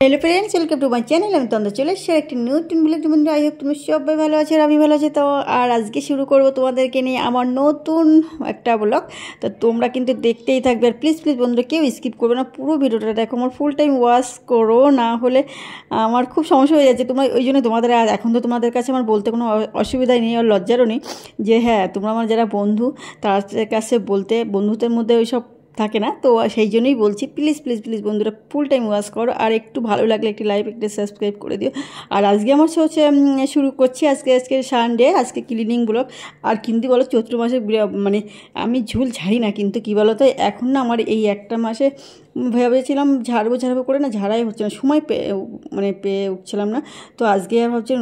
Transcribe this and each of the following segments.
Hello friends, welcome to my channel. আমি তন্দ্রা চলে এসেছি একটি নতুন ব্লগ। বন্ধুরা, আই হোপ তুমি সবাই ভালো আছো আর আমি ভালো আছি। তো আর আজকে শুরু করব তোমাদেরকে নিয়ে আমার নতুন একটা ব্লগ। তো তোমরা কিন্তু দেখতেই থাকবে আর প্লিজ প্লিজ বন্ধুরা কেউ স্কিপ করবে না, পুরো ভিডিওটা দেখো, আমার ফুল টাইম ওয়াচ করো, না হলে আমার খুব সমস্যা হয়ে যাচ্ছে। তোমরা ওই জন্য তোমাদের এখন তো তোমাদের কাছে আমার বলতে কোনো অসুবিধাই নেই আর লজ্জারও নেই যে হ্যাঁ তোমরা আমার যারা বন্ধু তাদের কাছে বলতে বন্ধুদের মধ্যে ওই সব থাকে না। তো সেই জন্যই বলছি প্লিজ প্লিজ প্লিজ বন্ধুরা ফুল টাইম ওয়াচ করো আর একটু ভালো লাগলে একটি লাইক একটু সাবস্ক্রাইব করে দিও। আর আজকে আমার হচ্ছে শুরু করছি আজকে সানডে, আজকে ক্লিনিং ব্লগ। আর কিন্তু বলো চৈত্র মাসে মানে আমি ঝুল ঝাড়ি না, কিন্তু কী বলো তো এখন না আমার এই একটা মাসে ভেবেছিলাম ঝাড়বো করে না, ঝাড়াই হচ্ছে না, সময় পেয়ে উঠছিলাম না। তো আজকে আর ভাবছি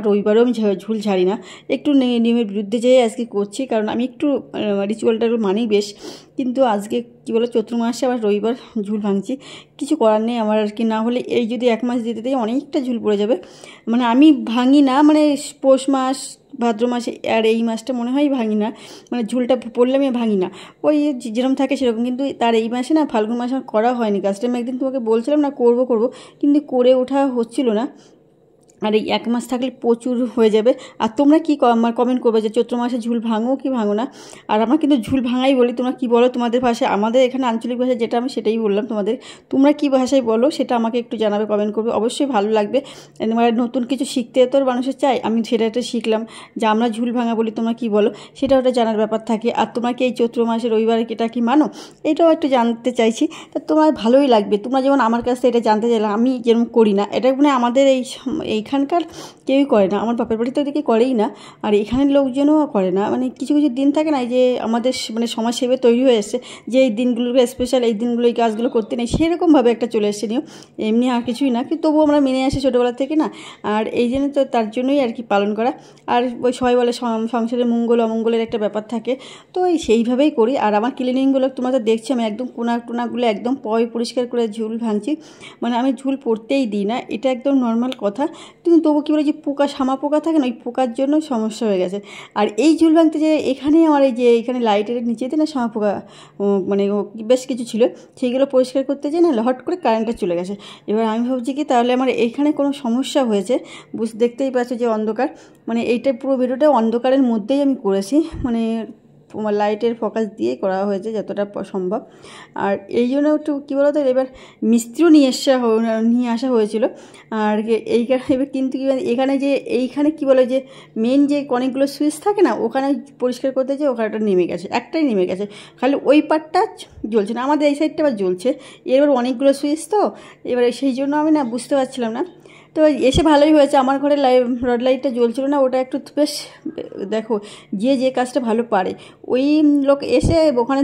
রবিবারেও আমি ঝুল ঝাড়ি না, একটু নিয়মের বিরুদ্ধে যেয়ে আজকে করছি, কারণ আমি একটু রিচুয়ালটা মানি বেশ। কিন্তু আজকে কী বলো চৈত্র মাসে আবার রবিবার ঝুল ভাঙছি, কিছু করার নেই আমার আর কি। না হলে এই যদি এক মাস দিতে দিই অনেকটা ঝুল পড়ে যাবে। মানে আমি ভাঙি না, মানে পৌষ মাস ভাদ্র মাসে আর এই মাসটা মনে হয় ভাঙি না, মানে ঝুলটা পড়লে আমি ভাঙি না, ওই যেরকম থাকে সেরকম। কিন্তু তার এই মাসে না ফাল্গুন মাসে আমার করা হয়নি কাজটা। আমি একদিন তোমাকে বলছিলাম না করবো, কিন্তু করে ওঠা হচ্ছিল না। আর এই এক মাস থাকলে প্রচুর হয়ে যাবে। আর তোমরা কী আমার কমেন্ট করবে যে চৈত্র মাসে ঝুল ভাঙো কি ভাঙো না। আর আমরা কিন্তু ঝুল ভাঙাই বলি, তোমরা কী বলো তোমাদের ভাষায়। আমাদের এখানে আঞ্চলিক ভাষায় যেটা আমি সেটাই বললাম তোমাদের, তোমরা কী ভাষায় বলো সেটা আমাকে একটু জানাবে, কমেন্ট করবে, অবশ্যই ভালো লাগবে। মানে নতুন কিছু শিখতে তো মানুষের চাই, আমি সেটা একটা শিখলাম যে আমরা ঝুল ভাঙা বলি, তোমরা কী বলো সেটা ওটা জানার ব্যাপার থাকে। আর তোমরা কি এই চৈত্র মাসে রবিবারে এটা কি মানো, এটাও একটু জানতে চাইছি। তা তোমার ভালোই লাগবে, তোমরা যেমন আমার কাছ থেকে এটা জানতে চাইলে, আমি যেরকম করি না এটা, মানে আমাদের এইখানকার কেউই করে না, আমার বাপের বাড়িতে ওদিকে করেই না, আর এখানের লোকজনও করে না। মানে কিছু কিছু দিন থাকে না যে আমাদের মানে সমাজ সেবে তৈরি হয়ে এসছে যে এই দিনগুলোকে স্পেশাল, এই দিনগুলো এই কাজগুলো করতে নেই, সেরকমভাবে একটা চলে এসছে নিয়ম, এমনি আর কিছুই না। কিন্তু তবুও আমরা মেনে আসি ছোটোবেলা থেকে না, আর এই জন্য তো তার জন্যই আর কি পালন করা। আর ওই সবাই বলে সংসারের মঙ্গল অমঙ্গলের একটা ব্যাপার থাকে, তো সেইভাবেই করি। আর আমার ক্লিনিংগুলো তোমরা তো দেখছি আমি একদম কোনাগুলো একদম পরিষ্কার করে ঝুল ভাঙছি, মানে আমি ঝুল পড়তেই দিই না, এটা একদম নর্মাল কথা। কিন্তু তবু কী বলে যে পোকা শামা পোকা থাকে না, ওই পোকার জন্য সমস্যা হয়ে গেছে। আর এই ঝুল ভাঙতে যে এখানে আমার এই যে এখানে লাইটের নিচেতে না শামা পোকা মানে বেশ কিছু ছিল, সেইগুলো পরিষ্কার করতে যেয়ে না হট করে কারেন্টটা চলে গেছে। এবার আমি ভাবছি কি তাহলে আমার এইখানে কোনো সমস্যা হয়েছে, দেখতেই পাচ্ছ যে অন্ধকার, মানে এইটা পুরো ভিডিওটা অন্ধকারের মধ্যেই আমি করেছি, মানে লাইটের ফোকাস দিয়ে করা হয়েছে যতটা সম্ভব। আর এই জন্য একটু কী বলতো, এবার মিস্ত্রিও নিয়ে আসা হয়েছিল। আর এবার কিন্তু এখানে যে এইখানে কী বলে যে মেন যে অনেকগুলো সুইচ থাকে না, ওখানে পরিষ্কার করতে যে ওখানটা নেমে গেছে, একটাই নেমে গেছে, খালি ওই পার্টটা জ্বলছে না, আমাদের এই সাইডটা আবার জ্বলছে। এবার অনেকগুলো সুইচ তো, এবার সেই জন্য আমি না বুঝতে পারছিলাম না। তো এসে ভালোই হয়েছে, আমার ঘরে রড লাইটটা জ্বলছিল না, ওটা একটু বেশ দেখো যে কাজটা ভালো পারে ওই লোক এসে ওখানে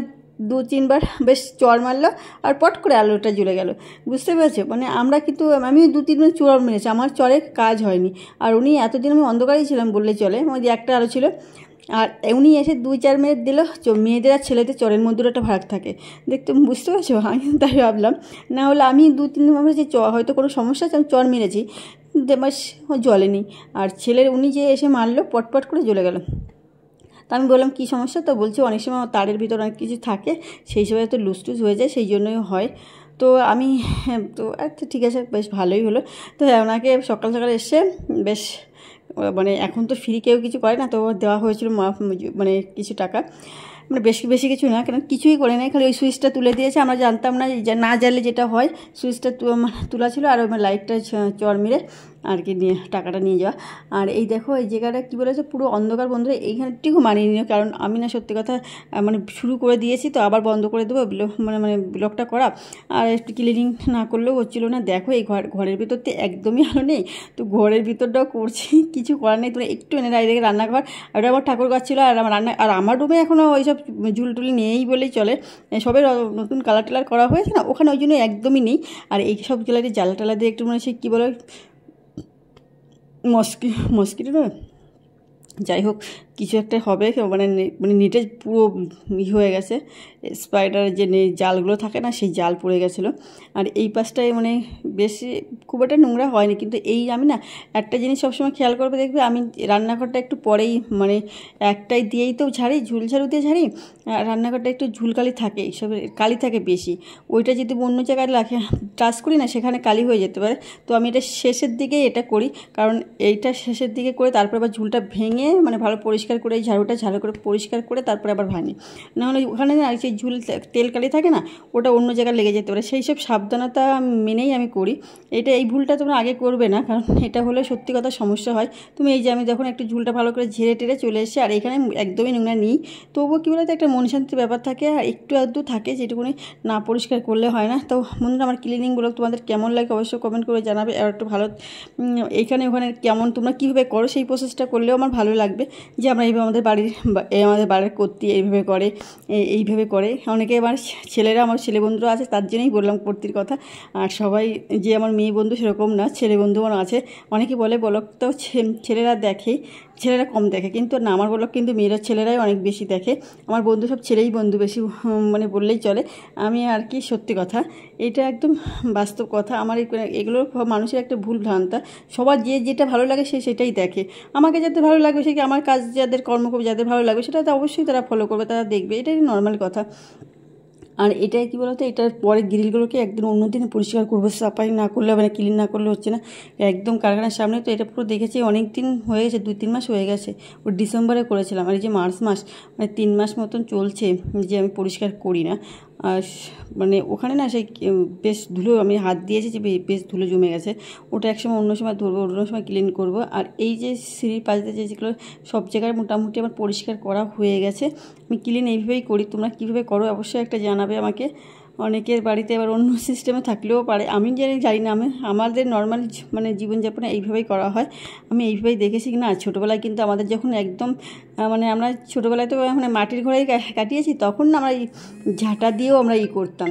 2-3 বার বেশ চড় মারলো আর পট করে আলোটা জ্বলে গেল, বুঝতে পেরেছো। মানে আমরা কিন্তু আমি 2-3 বার চড় মেরেছি, আমার চড়ে কাজ হয়নি। আর উনি এতদিন আমি অন্ধকারেই ছিলাম বললে চলে, ওই যে একটা আলো ছিল, আর উনি এসে 2-4 মিনিট দিল। মেয়েদের আর ছেলেদের চরের মধ্যে একটা ভাগ থাকে, দেখতে বুঝতে পারছো। আমি তাই ভাবলাম, না হলে আমি 2-3 দিন ভাবছি যে হয়তো কোনো সমস্যা আছে, আমি চর মেরেছি, বাস জ্বলেনি। আর উনি যে এসে মারলো পটপট করে জ্বলে গেল। তা আমি বললাম কী সমস্যা, তো বলছি অনেক সময় তারের ভিতর অনেক কিছু থাকে, সেই সময় তো লুজ হয়ে যায়, সেই জন্যই হয়। তো আমি তো আচ্ছা ঠিক আছে, বেশ ভালোই হলো। তো ওনাকে সকাল এসে বেশ মানে এখন তো ফ্রি কেউ কিছু করে না, তো দেওয়া হয়েছিল মানে কিছু টাকা, মানে বেশি কিছু না, কেন কিছুই করে নাই, খালি ওই সুইচটা তুলে দিয়েছে। আমরা জানতাম না, না জানলে যেটা হয় সুইচটা তোলা ছিল আর ওই লাইটটা চড় মেরে আর কি নিয়ে টাকাটা নিয়ে যাওয়া। আর এই দেখো এই জায়গাটা কী বলেছে পুরো অন্ধকার, বন্ধুরা এইখানটিও মানিয়ে নিও, কারণ আমি না সত্যি কথা মানে শুরু করে দিয়েছি তো আবার বন্ধ করে দেবো মানে ব্লগটা করা, আর একটু ক্লিনিং না করলেও হচ্ছিলো না। দেখো এই ঘরের ভিতর তো একদমই আলো নেই, তো ঘরের ভিতরটাও করছি, কিছু করার নেই। তোমরা একটু এনে দেখে রান্নাঘর, আর আমার ঠাকুর গাছ ছিল, আর আমার আর আমার রুমে এখনও ওইসব ঝুলটুলি নেই বলেই চলে, সবে নতুন কালার করা হয়েছে না, ওখানে ওই জন্য একদমই নেই। আর এই সব গ্যালারি জ্বালা দিয়ে একটু মানে সে কী বলে মস্কিটো নয়, যাই হোক কিছু একটা হবে, মানে মানে নেটে পুরো হয়ে গেছে, স্পাইডারের যে জালগুলো থাকে না সেই জাল পড়ে গেছিলো। আর এই পাশটায় মানে বেশি খুব একটা নোংরা হয়নি, কিন্তু এই আমি না একটা জিনিস সবসময় খেয়াল করবে, দেখবে আমি রান্নাঘরটা একটু পরেই মানে একটাই দিয়েই তো ঝাড়ি, ঝুল ঝাড়ু দিয়ে ঝাড়ি, রান্নাঘরটা একটু ঝুলকালি থাকে, এইসব কালি থাকে বেশি। ওইটা যদি অন্য জায়গায় টাচ করি না সেখানে কালি হয়ে যেতে পারে। তো আমি এটা শেষের দিকেই এটা করি, কারণ এইটা শেষের দিকে করে তারপর আবার ঝুলটা ভেঙে মানে ভালো পরিষ্কার করে এই ঝাড়ুটা ঝাড়ু করে পরিষ্কার করে তারপরে আবার ভাঙি, নাহলে ওখানে না সেই ঝুল তেল কালি থাকে না, ওটা অন্য জায়গায় লেগে যেতে পারে। সেই সব সাবধানতা মেনেই আমি করি। এই ভুলটা তোমরা আগে করবে না, কারণ এটা হলে সত্যি কথা সমস্যা হয়। তুমি এই যে আমি যখন একটু ঝুলটা ভালো করে ঝেড়ে টেরে চলে এসেছি, আর এখানে একদমই নোংরা নেই, তবুও কী বলতো একটা মন শান্তির ব্যাপার থাকে, আর একটু আধটু থাকে যেটুকুনি না পরিষ্কার করলে হয় না। তো বন্ধুরা, আমার ক্লিনিং ব্লগ তোমাদের কেমন লাগে অবশ্যই কমেন্ট করে জানাবে। আর একটু ভালো এইখানে ওখানে কেমন তোমরা কীভাবে করো সেই প্রসেসটা করলেও আমার ভালো লাগবে, যে আমরা এইভাবে আমাদের বাড়ির কর্তি এইভাবে করে, এইভাবে করে। অনেকে আমার ছেলেরা, আমার ছেলে বন্ধুরা আছে, তার জন্যই বললাম কর্তির কথা। আর সবাই যে আমার মেয়ে বন্ধু সেরকম না, ছেলে বন্ধু আমার আছে। অনেকে বলে ব্লগ তো ছেলেরা দেখে, ছেলেরা কম দেখে, কিন্তু না, আমার ব্লগ কিন্তু মেয়েরা ছেলেরাই অনেক বেশি দেখে। আমার বন্ধু সব ছেলেই বন্ধু বেশি, মানে বললেই চলে। আমি আর কি সত্যি কথা, এটা একদম বাস্তব কথা। আমার এগুলো মানুষের একটা ভুল ভ্রান্তা, সবার যে যেটা ভালো লাগে সে সেটাই দেখে। আমাকে যাদের ভালো লাগবে সে কি, আমার কাজ যাদের কর্মকর্ম যাদের ভালো লাগবে সেটা তো অবশ্যই তারা ফলো করবে, তারা দেখবে, এটাই নর্মাল কথা। আর এটাই কী বলতো, এটার পরে গ্রিলগুলোকে একদিন অন্য দিনে পরিষ্কার করবো, সাফাই না করলে হবে না, ক্লিন না করলে হচ্ছে না। একদম কারখানার সামনে তো এটা পুরো দেখেছি, অনেক দিন হয়ে গেছে, 2-3 মাস হয়ে গেছে। ও ডিসেম্বরে করেছিলাম, আর এই যে মার্চ মাস মানে 3 মাস মতন চলছে যে আমি পরিষ্কার করি না। আর মানে ওখানে না সেই বেশ ধুলো, আমি হাত দিয়েছি যে বেশ ধুলো জমে গেছে, ওটা একসময় অন্য সময় ধরবো, অন্য সময় ক্লিন করব। আর এই যে সিঁড়ির পাশ দিয়ে যেগুলো সব জায়গায় মোটামুটি আমার পরিষ্কার করা হয়ে গেছে। আমি ক্লিন এইভাবেই করি, তোমরা কীভাবে করো অবশ্যই একটা জানাবে আমাকে। অনেকের বাড়িতে আবার অন্য সিস্টেমে থাকলেও পারে, আমি জানি না। আমাদের নর্মাল মানে জীবনযাপনে এইভাবেই করা হয়, আমি এইভাবেই দেখেছি। না, ছোটোবেলায় কিন্তু আমাদের যখন একদম মানে আমরা ছোটোবেলায় তো মানে মাটির ঘরেই কাটিয়েছি, তখন না আমরা এই ঝাঁটা দিয়েও আমরা করতাম।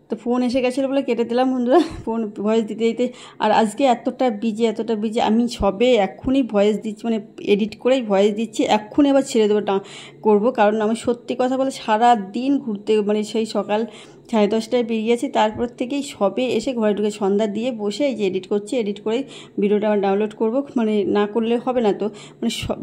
তো ফোন এসে গেছিলো বলে কেটে দিলাম বন্ধুরা, ফোন ভয়েস দিতে দিতে। আর আজকে এতটা বিজি, আমি সবে এক্ষুনি ভয়েস দিচ্ছি, মানে এডিট করেই ভয়েস দিচ্ছি, এক্ষুনি আবার ছেড়ে দেবো করবো। কারণ আমি সত্যি কথা বলে সারা দিন ঘুরতে, মানে সেই সকাল 10:30টায় বেরিয়েছি, তারপর থেকেই সবে এসে ঘরে ঢুকে সন্ধ্যা দিয়ে বসে এই যে এডিট করছি, এডিট করেই ভিডিওটা আমার ডাউনলোড করবো, মানে না করলে হবে না। তো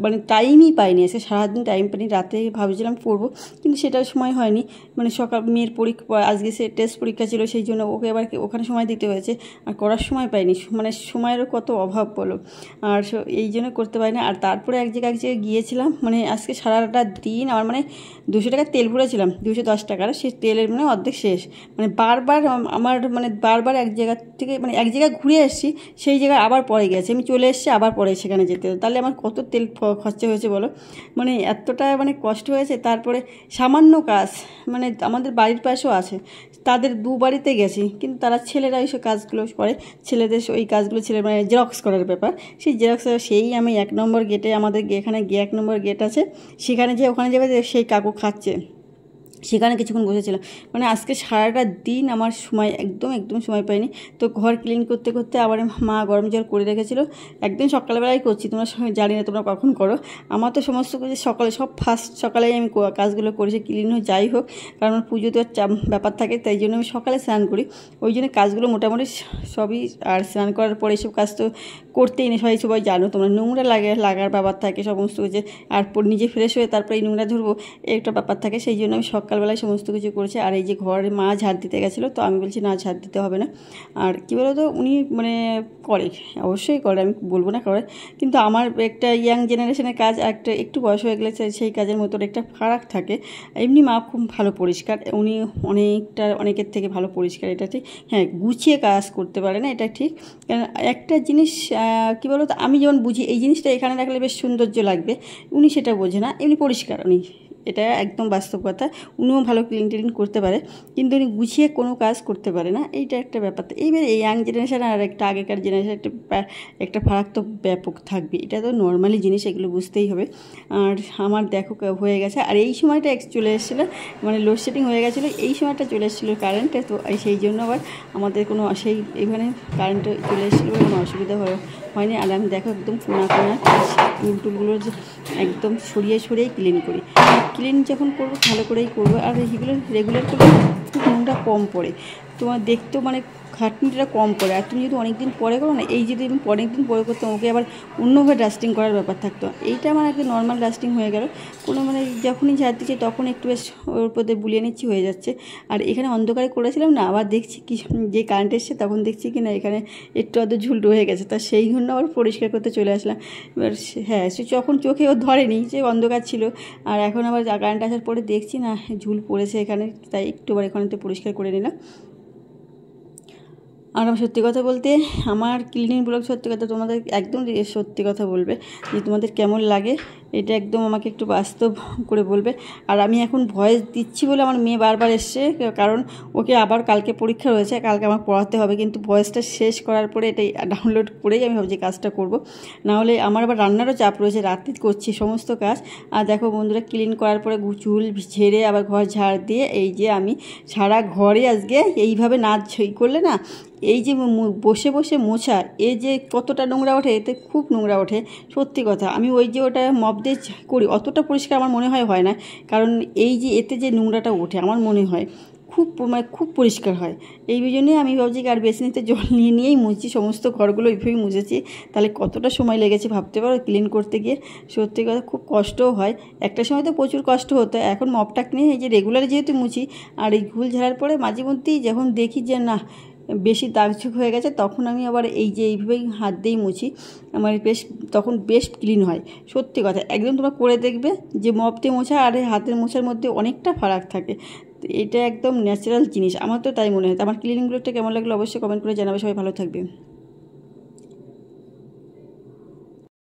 মানে টাইমই পাইনি, এসে সারাদিন টাইম পাইনি। রাতে ভাবছিলাম করবো, কিন্তু সেটার সময় হয়নি। মানে সকাল মেয়ের পরীক্ষা, আজকে সে টেস্ট পরীক্ষা ছিল, সেই জন্য ওকে আবার ওখানে সময় দিতে হয়েছে, আর করার সময় পাইনি। মানে সময়েরও কত অভাব বলো, আর এই জন্য করতে পারি না। আর তারপরে এক জায়গায় গিয়েছিলাম, মানে আজকে সারাটা দিন আমার মানে 200 টাকার তেল ভরেছিলাম, 210 টাকার, সেই তেলের মানে অর্ধেক শেষ। মানে বারবার আমার মানে বারবার এক জায়গা থেকে মানে এক জায়গায় ঘুরে এসেছি, সেই জায়গায় আবার পরে গেছে, আমি চলে এসেছি আবার পরে সেখানে যেতে, তাহলে আমার কত তেল খরচা হয়েছে বলো। মানে এতটা মানে কষ্ট হয়েছে। তারপরে সামান্য কাজ, মানে আমাদের বাড়ির পাশেও আছে, তাদের 2 বাড়িতে গেছি, কিন্তু তারা ছেলেরা এইসব কাজগুলো করে, ছেলেদের ওই কাজগুলো ছেলে মানে জেরক্স করার ব্যাপার, সেই জেরক্স সেই আমি 1 নম্বর গেটে, আমাদের এখানে 1 নম্বর গেট আছে, সেখানে যে ওখানে যাবে, সেই কাকু খাচ্ছে, সেখানে কিছুক্ষণ বসেছিলাম। মানে আজকে সারাটা দিন আমার সময় একদম সময় পাইনি। তো ঘর ক্লিন করতে করতে আবার মা গরম জল করে রেখেছিলো, একদিন সকালবেলায় করছি, তোমরা জানি না তোমরা কখন করো। আমার তো সমস্ত কিছু সকালে, সব ফার্স্ট সকালেই আমি কাজগুলো করেছি, ক্লিন হোক যাই হোক, কারণ আমার পুজো তো ব্যাপার থাকে, তাই জন্য আমি সকালে স্নান করি, ওই জন্য কাজগুলো মোটামুটি সবই। আর স্নান করার পরে এইসব কাজ তো করতেই নেই, সবাই জানো তোমরা, নোংরা লাগার ব্যাপার থাকে সমস্ত কিছু, আর নিজে ফ্রেশ হয়ে তারপরে এই নোংরা ধরবো, একটা ব্যাপার থাকে, সেই জন্য আমি সকালবেলায় সমস্ত কিছু করেছি। আর এই যে ঘরে মা ঝাড় দিতে গেছিলো, তো আমি বলছি না, ঝাড় দিতে হবে না। আর কী বলো তো, উনি মানে করে, অবশ্যই করে, আমি বলবো না করে, কিন্তু আমার একটা ইয়াং জেনারেশনের কাজ, একটা একটু বয়স হয়ে গেলে সেই কাজের মতো একটা ফারাক থাকে। এমনি মা খুব ভালো পরিষ্কার, উনি অনেকের থেকে ভালো পরিষ্কার, এটা ঠিক। হ্যাঁ, গুছিয়ে কাজ করতে পারে না, এটা ঠিক। কারণ একটা জিনিস কী বলো তো, আমি যেমন বুঝি এই জিনিসটা এখানে রাখলে বেশ সৌন্দর্য লাগবে, উনি সেটা বোঝে না, এমনি পরিষ্কার, উনি এটা একদম বাস্তব কথা। উনিও ভালো ক্লিন করতে পারে, কিন্তু উনি গুছিয়ে কোনো কাজ করতে পারে না, এইটা একটা ব্যাপার। এইবার এই ইয়াং জেনারেশান আর একটা আগেকার জেনারেশান একটা ফারাক তো ব্যাপক থাকবে, এটা তো নর্মালি জিনিস, এগুলো বুঝতেই হবে। আর আমার দেখো হয়ে গেছে, আর এই সময়টা চলে এসেছিলো, মানে লোডশেডিং হয়ে গেছিলো, এই সময়টা চলে এসেছিলো কারেন্টে, তো সেই জন্য আবার আমাদের কোনো এখানে কারেন্টে চলে এসেছিলো, কোনো অসুবিধা হয়নি। আর আমি দেখো একদম কোনা টুলগুলো যে একদম সরিয়ে ক্লিন করি। ক্লিন যখন করবো ভালো করেই করবো, আর এইগুলো রেগুলার করলে খুব নোংরা কম পড়ে, তোমার দেখতেও মানে খাটনিটা কম পড়ে। আর তুমি যদি অনেক দিন পরে করো না, এই যদি আমি অনেক দিন পরে করতাম, ওকে আবার অন্যভাবে ডাস্টিং করার ব্যাপার থাকতো। এইটা আমার একদম নর্মাল ডাস্টিং হয়ে গেল, কোনো মানে যখনই ঝাড় দিচ্ছি তখন একটু বেশ ওর উপর দিয়ে বুলিয়ে নিচ্ছি, হয়ে যাচ্ছে। আর এখানে অন্ধকারে করেছিলাম না, আবার দেখছি কি যে কারেন্ট এসছে তখন দেখছি কি না এখানে একটু আধ ঝুল রয়ে গেছে, তা সেই জন্য আবার পরিষ্কার করতে চলে আসলাম। এবার হ্যাঁ, সে যখন চোখে ও ধরেনি, যে অন্ধকার ছিল, আর এখন আবার কারেন্ট আসার পরে দেখছি না ঝুল পড়েছে এখানে, তাই একটু আবার এখানে তো পরিষ্কার করে নিলাম। আর আমি সত্যি কথা বলতে, আমার ক্লিনিং ব্লগ সত্যি কথা তোমাদের একদম সত্যি কথা বলবে যে তোমাদের কেমন লাগে, এটা একদম আমাকে একটু বাস্তব করে বলবে। আর আমি এখন ভয়েস দিচ্ছি বলে আমার মেয়ে বারবার এসছে, কারণ ওকে আবার কালকে পরীক্ষা রয়েছে, কালকে আমার পড়াতে হবে, কিন্তু ভয়েসটা শেষ করার পরে এটাই ডাউনলোড করেই আমি ভাবছি কাজটা করব, নাহলে আমার আবার রান্নারও চাপ রয়েছে, রাতে করছি সমস্ত কাজ। আর দেখো বন্ধুরা, ক্লিন করার পরে চুল ঝেড়ে আবার ঘর ঝাড় দিয়ে এই যে আমি সারা ঘরে আজকে এইভাবে না করলে না, এই যে বসে বসে মোছা, এ যে কতটা নোংরা ওঠে, এতে খুব নোংরা ওঠে সত্যি কথা। আমি ওই যে ওটা মপ দিয়ে করি, অতটা পরিষ্কার আমার মনে হয় না, কারণ এই যে এতে যে নোংরাটা ওঠে আমার মনে হয় খুব পরিষ্কার হয়। এই জন্যই আমি ভাবছি আর বেসিনিতে জল নিয়েই মুছছি, সমস্ত ঘরগুলো এইভাবেই মুছেছি, তাহলে কতটা সময় লেগেছে ভাবতে পারো ক্লিন করতে গিয়ে। সত্যি কথা খুব কষ্টও হয়, একটা সময় তো প্রচুর কষ্ট হতো, এখন মপটাক নিয়ে এই যে রেগুলার যেহেতু মুছি, আর এই ঘুল ঝাড়ার পরে মাঝে মধ্যেই যখন দেখি যে না বেশি দাগঝুক হয়ে গেছে, তখন আমি আবার এই যে এইভাবেই হাত দিয়েই মুছি, আমার তখন বেশ ক্লিন হয় সত্যি কথা। একদম তোমরা করে দেখবে যে মপ দিয়ে মোছা আর হাতের মোছার মধ্যে অনেকটা ফারাক থাকে, এটা একদম ন্যাচারাল জিনিস, আমার তো তাই মনে হয়। আমার ক্লিনিং ব্লগটা কেমন লাগলো অবশ্যই কমেন্ট করে জানাবে। সবাই ভালো থাকবে।